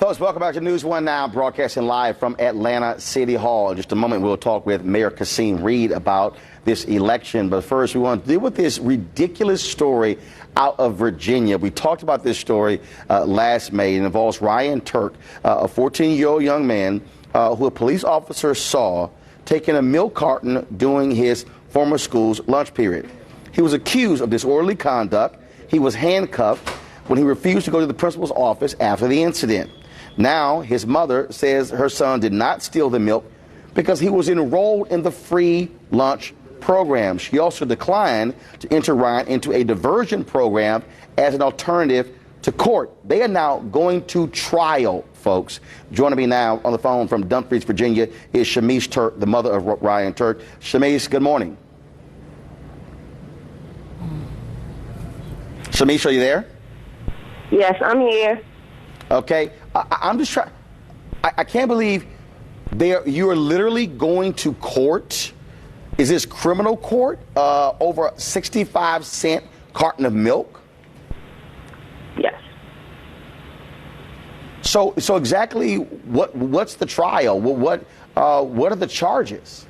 Folks, welcome back to News One Now, broadcasting live from Atlanta City Hall. In just a moment, we'll talk with Mayor Kasim Reed about this election. But first, we want to deal with this ridiculous story out of Virginia. We talked about this story last May. It involves Ryan Turk, a 14-year-old young man who a police officer saw taking a milk carton during his former school's lunch period. He was accused of disorderly conduct. He was handcuffed when he refused to go to the principal's office after the incident. Now, his mother says her son did not steal the milk because he was enrolled in the free lunch program. She also declined to enter Ryan into a diversion program as an alternative to court. They are now going to trial, folks. Joining me now on the phone from Dumfries, Virginia, is Shamise Turk, the mother of Ryan Turk. Shamise, good morning. Shamise, are you there? Yes, I'm here. Okay, I'm just trying. I can't believe you are literally going to court. Is this criminal court over a 65-cent carton of milk? Yes. So exactly what's the trial? What are the charges?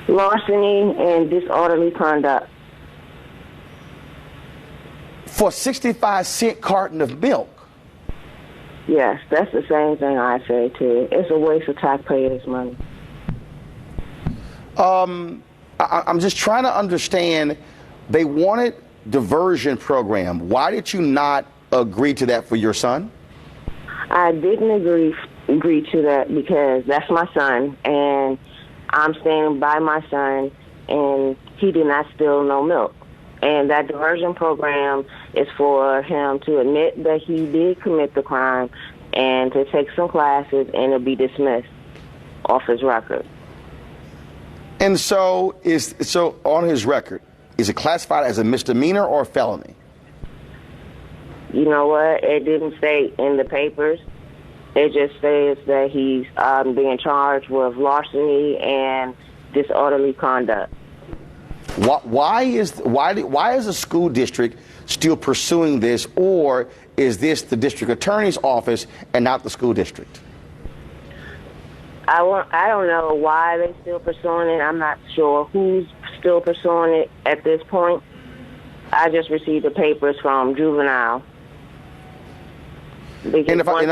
Larceny and disorderly conduct. For a 65-cent carton of milk? Yes, that's the same thing I say too. It's a waste of taxpayers' money. I'm just trying to understand. They wanted diversion program. Why did you not agree to that for your son? I didn't agree to that because that's my son, and I'm standing by my son, and he did not steal no milk. And that diversion program is for him to admit that he did commit the crime and to take some classes and it'll be dismissed off his record. And so on his record, is it classified as a misdemeanor or a felony? You know what? It didn't say in the papers. It just says that he's being charged with larceny and disorderly conduct. Why is the school district still pursuing this, or is this the district attorney's office and not the school district? I don't know why they're still pursuing it. I'm not sure who's still pursuing it at this point. I just received the papers from juvenile. Because once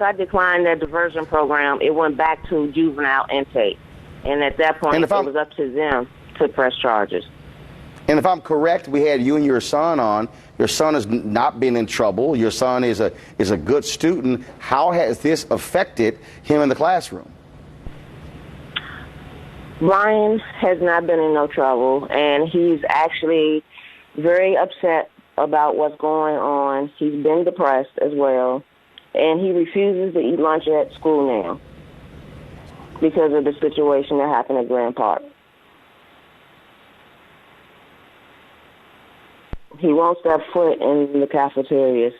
I declined that diversion program, it went back to juvenile intake. And at that point, it was up to them to press charges. And if I'm correct, we had you and your son on. Your son has not been in trouble. Your son is a good student. How has this affected him in the classroom? Ryan has not been in no trouble, and he's actually very upset about what's going on. He's been depressed as well, and he refuses to eat lunch at school now because of the situation that happened at Grand Park. He won't step foot in the cafeterias.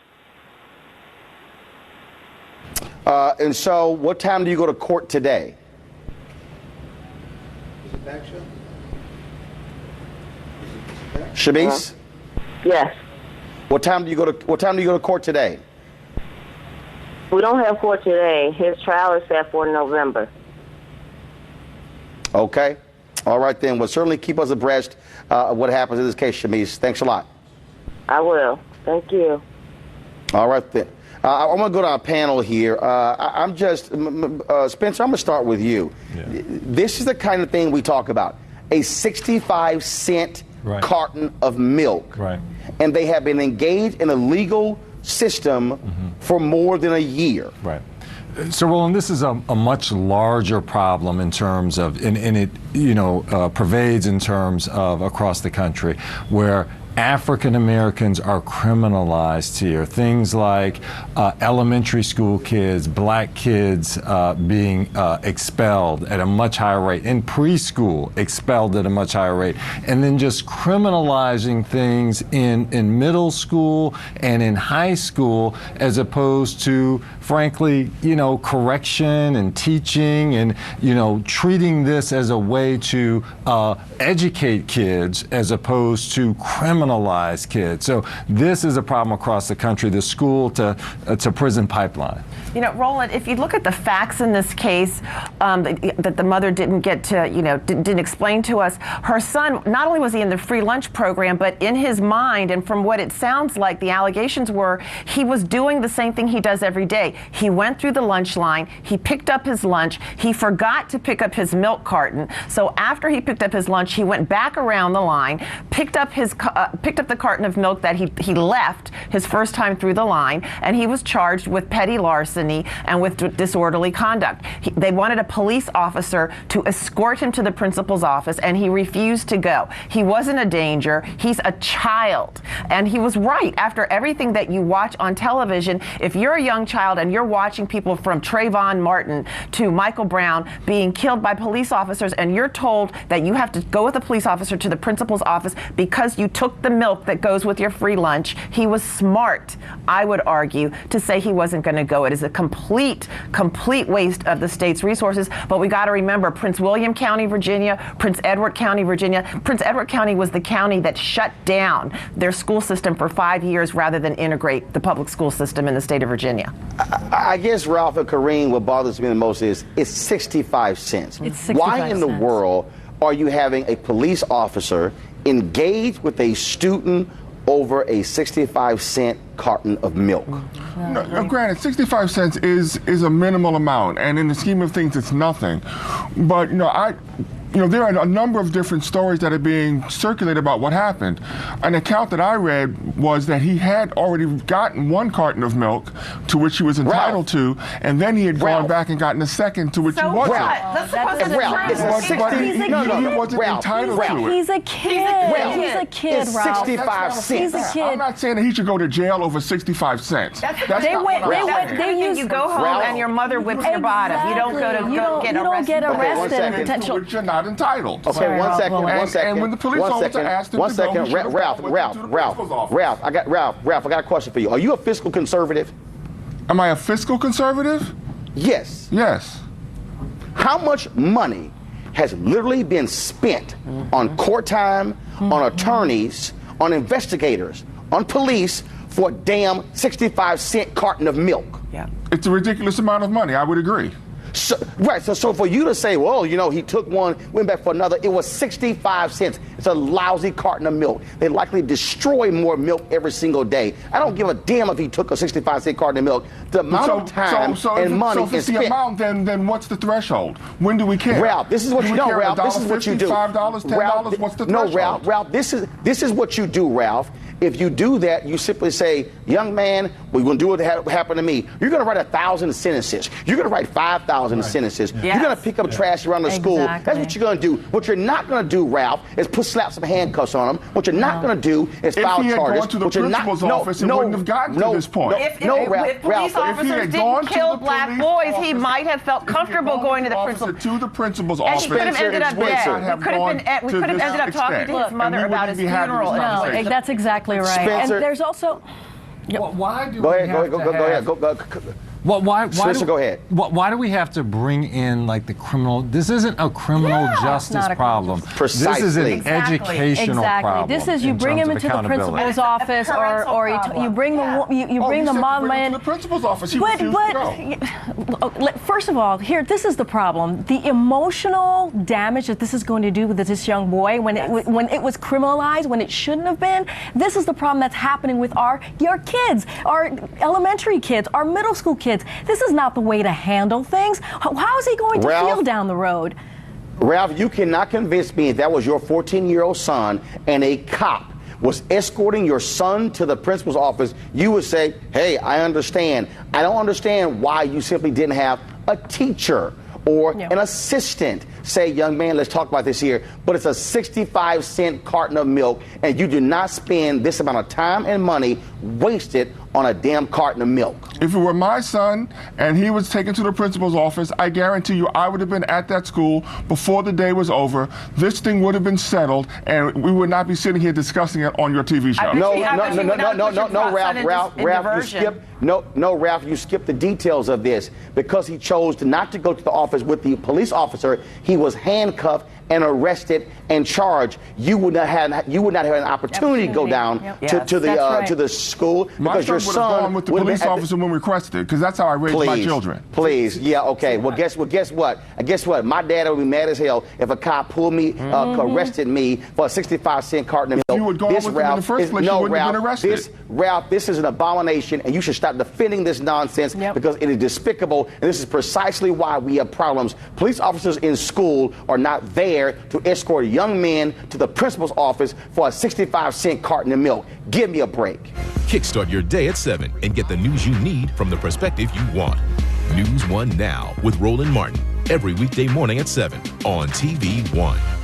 And so what time do you go to court today? Is it back, Shamise? Yes. What time do you go to court today? We don't have court today. His trial is set for November. Okay. All right, then. Well, certainly keep us abreast of what happens in this case, Shamise. Thanks a lot. I will. Thank you. All right, then. I'm going to go to our panel here. Spencer, I'm going to start with you. Yeah. This is the kind of thing we talk about. A 65-cent carton of milk. Right. And they have been engaged in a legal system for more than a year. Right. So, Roland, this is a much larger problem in terms of, and it, pervades in terms of across the country, where African Americans are criminalized here. Things like elementary school kids, black kids being expelled at a much higher rate, in preschool expelled at a much higher rate, and then just criminalizing things in middle school and in high school, as opposed to, frankly, correction and teaching and, treating this as a way to educate kids as opposed to criminalize criminalize kids. So this is a problem across the country, the school to prison pipeline. You know, Roland, if you look at the facts in this case that the mother didn't get to, didn't explain to us, her son, not only was he in the free lunch program, but in his mind, and from what it sounds like the allegations were, he was doing the same thing he does every day. He went through the lunch line, he picked up his lunch, he forgot to pick up his milk carton. So after he picked up his lunch, he went back around the line, picked up the carton of milk that he left his first time through the line, and he was charged with petty larceny and with disorderly conduct. They wanted a police officer to escort him to the principal's office, and he refused to go. He wasn't a danger. He's a child. And he was right. After everything that you watch on television, if you're a young child and you're watching people from Trayvon Martin to Michael Brown being killed by police officers, and you're told that you have to go with a police officer to the principal's office because you took the milk that goes with your free lunch, he was smart, I would argue, to say he wasn't going to go. It is a complete waste of the state's resources. But we got to remember, Prince William County, Virginia, Prince Edward County, Virginia. Prince Edward County was the county that shut down their school system for 5 years rather than integrate the public school system in the state of Virginia. I guess, Ralph and Kareem, what bothers me the most is it's 65 cents. It's 65 Why in the cents. world are you having a police officer engage with a student over a 65-cent carton of milk? No, granted, 65 cents is a minimal amount, and in the scheme of things, it's nothing. But there are a number of different stories that are being circulated about what happened. An account that I read was that he had already gotten one carton of milk, to which he was entitled to, and then he had gone back and gotten a second, to which he wasn't. That's supposed to be But he wasn't entitled to it. He's a kid. He's a kid, It's Ralph. 65 cents. He's a kid. I'm not saying that he should go to jail over 65 cents. You go home and your mother whips your bottom. You don't go to You don't get get arrested. arrested. second. To which you're not entitled. Okay, Sorry, one Ralph, second, Roland. one second. And when the police one officer second, asked him one to go, second, he should have Ralph, gone with him to the principal's office. Ralph, I got a question for you. Are you a fiscal conservative? Am I a fiscal conservative? Yes. Yes. How much money has literally been spent on court time, on attorneys, on investigators, on police for a damn 65-cent carton of milk? Yeah. It's a ridiculous amount of money, I would agree. So for you to say, well, he took one, went back for another, it was 65 cents. It's a lousy carton of milk. They likely destroy more milk every single day. I don't give a damn if he took a 65-cent carton of milk. The amount of time and money if it's is the spent. amount, then what's the threshold? When do we care? Ralph, this is what you do. Ralph, this is what you do. $5, $10, what's the threshold? No, Ralph, this is what you do, Ralph. If you do that, you simply say, young man, we're going to do what happened to me. You're going to write 1,000 sentences. You're going to write 5,000 sentences. Yes. You're going to pick up trash around the school. That's what you're going to do. What you're not going to do, Ralph, is slap some handcuffs on him. What you're not going to do is file charges. If he had gone to the principal's office, it wouldn't have gotten to this point. If police officers didn't kill black boys, he might have felt comfortable going to the principal. To the principal's And office. he could have ended up dead. We could have ended up talking to his And mother we about wouldn't his be having this funeral. conversation. No, that's exactly right. Spencer. And there's also... Why do Go we ahead, have go to ahead. have- Why Spencer, go ahead. Why do we have to bring in the criminal? This isn't a criminal justice not a criminal problem. Precisely. This is an Exactly. educational problem. This is you bring him terms of into the accountability. principal's office, or you bring the mom to in. the principal's office. He refused to go. First of all, this is the problem: the emotional damage that this is going to do with this young boy when it was criminalized, when it shouldn't have been. This is the problem that's happening with your kids, our elementary kids, our middle school kids. This is not the way to handle things. How is he going to feel down the road? Ralph, you cannot convince me if that was your 14-year-old son and a cop was escorting your son to the principal's office, you would say, hey, I understand. I don't understand why you simply didn't have a teacher or an assistant say, young man, let's talk about this here. But it's a 65-cent carton of milk, and you do not spend this amount of time and money wasted on a damn carton of milk. If it were my son and he was taken to the principal's office, I guarantee you I would have been at that school before the day was over. This thing would have been settled, and we would not be sitting here discussing it on your TV show. Ralph, you skipped the details of this because he chose not to go to the office with the police officer. He was handcuffed and arrested and charged, you would not have an opportunity to go down to the school because your son would have son gone with the police officer when requested, because that's how I raised my children. Please, yeah, okay. Well, guess what? My dad would be mad as hell if a cop pulled me, arrested me for a 65-cent carton of milk. You would go with him in the first place. You wouldn't have been arrested. Ralph, this is an abomination, and you should stop defending this nonsense because it is despicable, and this is precisely why we have problems. Police officers in school are not there to escort young men to the principal's office for a 65-cent carton of milk. Give me a break. Kickstart your day at 7 and get the news you need from the perspective you want. News 1 Now with Roland Martin. Every weekday morning at 7 on TV 1.